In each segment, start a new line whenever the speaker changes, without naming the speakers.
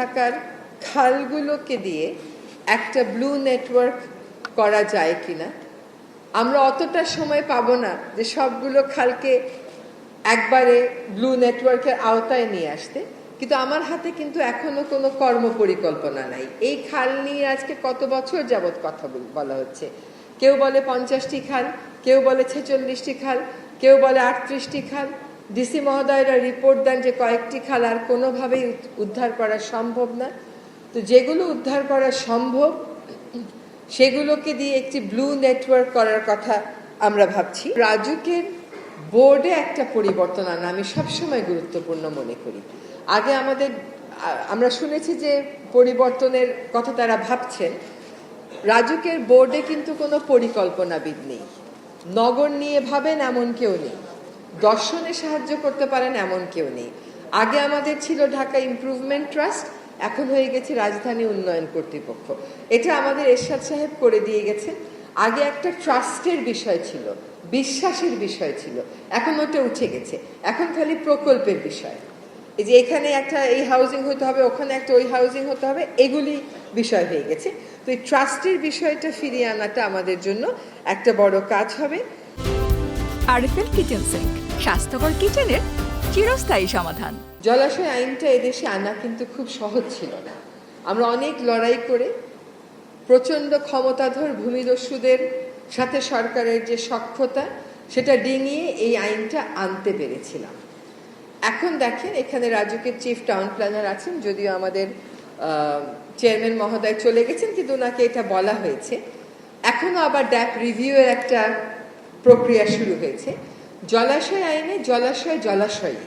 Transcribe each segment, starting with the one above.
ঢাকার খালগুলোকে দিয়ে একটা ব্লু নেটওয়ার্ক করা যায় কিনা। আমরা অতটা সময় পাবো না যে সবগুলো খালকে একবারে ব্লু নেটওয়ার্কের আওতায় নিয়ে আসতে, কিন্তু আমার হাতে কিন্তু এখনো কোনো কর্ম পরিকল্পনা নাই। এই খাল নিয়ে আজকে কত বছর যাবৎ কথা বলা হচ্ছে। কেউ বলে 50টি খাল, কেউ বলে 46টি খাল, কেউ বলে 38টি খাল। ডিসি মহোদয়রা রিপোর্ট দেন যে কয়েকটি খাল আর কোনোভাবেই উদ্ধার করা সম্ভব না। তো যেগুলো উদ্ধার করা সম্ভব সেগুলোকে দিয়ে একটি ব্লু নেটওয়ার্ক করার কথা আমরা ভাবছি। রাজুকের বোর্ডে একটা পরিবর্তন আনা আমি সবসময় গুরুত্বপূর্ণ মনে করি। আগে আমরা শুনেছি যে পরিবর্তনের কথা তারা ভাবছেন। রাজুকের বোর্ডে কিন্তু কোনো পরিকল্পনাবিদ নেই। নগর নিয়ে ভাবেন এমন কেউ নেই, দর্শনে সাহায্য করতে পারেন এমন কেউ নেই। আগে আমাদের ছিল ঢাকা ইমপ্রুভমেন্ট ট্রাস্ট, এখন হয়ে গেছে রাজধানী উন্নয়ন কর্তৃপক্ষ। এটা আমাদের এরশাদ সাহেব করে দিয়ে গেছেন। আগে একটা ট্রাস্টের বিষয় ছিল, বিশ্বাসের বিষয় ছিল, এখন ওটা উঠে গেছে। এখন খালি প্রকল্পের বিষয়। এই যে এখানে একটা এই হাউজিং হতে হবে, ওখানে একটা ওই হাউজিং হতে হবে, এগুলি বিষয় হয়ে গেছে। তো এই ট্রাস্টের বিষয়টা ফিরিয়ে আনাটা আমাদের জন্য একটা বড় কাজ হবে।
আরএফএল কিচেন সিঙ্ক, স্বাস্থ্যকর কিচেনের চিরস্থায়ী সমাধান।
জলাশয় আইনটা এদেশে আনা কিন্তু খুব সহজ ছিল না। আমরা অনেক লড়াই করে প্রচণ্ড ক্ষমতাধর ভূমিদস্যুদের সাথে সরকারের যে সখ্যতা সেটা ডিঙিয়ে এই আইনটা আনতে পেরেছিলাম। এখন দেখেন এখানে রাজুকের চিফ টাউন প্ল্যানার আছেন, যদিও আমাদের চেয়ারম্যান মহোদয় চলে গেছেন, কিন্তু ওনাকে এটা বলা হয়েছে। এখনো আবার ড্যাপ রিভিউয়ের একটা প্রক্রিয়া শুরু হয়েছে। জলাশয় আইনে জলাশয়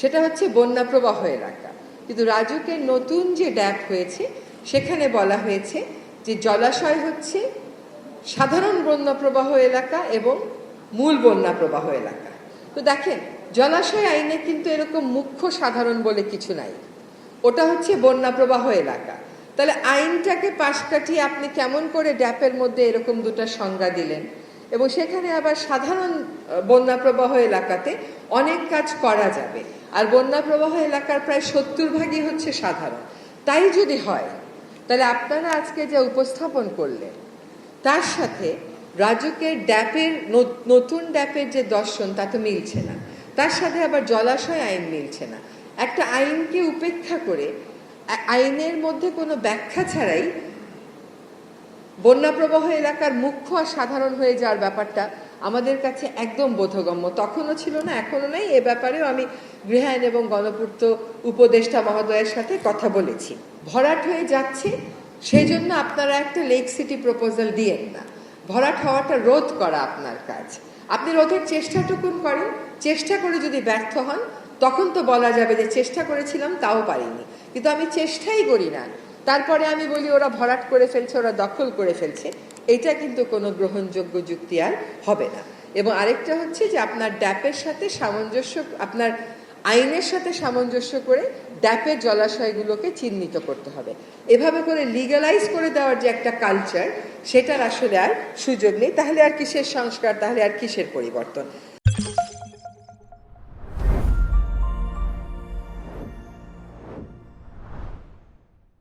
সেটা হচ্ছে বন্যা প্রবাহ এলাকা, কিন্তু রাজুকের নতুন যে ড্যাপ হয়েছে সেখানে বলা হয়েছে যে জলাশয় হচ্ছে সাধারণ বন্যা প্রবাহ এলাকা এবং মূল বন্যা প্রবাহ এলাকা। তো দেখেন জলাশয় আইনে কিন্তু এরকম মুখ্য সাধারণ বলে কিছু নাই, ওটা হচ্ছে বন্যা প্রবাহ এলাকা। তাহলে আইনটাকে পাশ কাটিয়ে আপনি কেমন করে ড্যাপের মধ্যে এরকম দুটা সংজ্ঞা দিলেন? এবং সেখানে আবার সাধারণ বন্যা প্রবাহ এলাকাতে অনেক কাজ করা যাবে, আর বন্যা প্রবাহ এলাকার প্রায় 70% হচ্ছে সাধারণ। তাই যদি হয় তাহলে আপনারা আজকে যা উপস্থাপন করলেন তার সাথে রাজুকের ড্যাপের নতুন ড্যাপের যে দর্শন তা তো মিলছে না, তার সাথে আবার জলাশয় আইন মিলছে না। একটা আইনকে উপেক্ষা করে আইনের মধ্যে কোনো ব্যাখ্যা ছাড়াই বন্যা প্রবাহ এলাকার মুখ্য আর সাধারণ হয়ে যাওয়ার ব্যাপারটা আমাদের কাছে একদম বোধগম্য। তখনও ছিল না, এখনো নাই। এ ব্যাপারেও আমি গৃহায়ন এবং গণপূর্ত উপদেষ্টা মহোদয়ের সাথে কথা বলেছি। ভরাট হয়ে যাচ্ছে, সেই জন্য আপনারা একটা লেক সিটি প্রপোজাল দিয়েন না। ভরাট হওয়াটা রোধ করা আপনার কাজ। আপনি রোধের চেষ্টাটুকুন করেন, চেষ্টা করে যদি ব্যর্থ হন তখন তো বলা যাবে যে চেষ্টা করেছিলাম তাও পারিনি। কিন্তু আমি চেষ্টাই করি না, তারপরে আমি বলি ওরা ভরাট করে ফেলছে, ওরা দখল করে ফেলছে, এটা কিন্তু কোনো গ্রহণযোগ্য যুক্তি আর হবে না। এবং আরেকটা হচ্ছে যে আপনার ড্যাপের সাথে সামঞ্জস্য, আপনার আইনের সাথে সামঞ্জস্য করে ড্যাপের জলাশয়গুলোকে চিহ্নিত করতে হবে। এভাবে করে লিগালাইজ করে দেওয়ার যে একটা কালচার, সেটার আসলে আর সুযোগ নেই। তাহলে আর কিসের সংস্কার, তাহলে আর কিসের পরিবর্তন?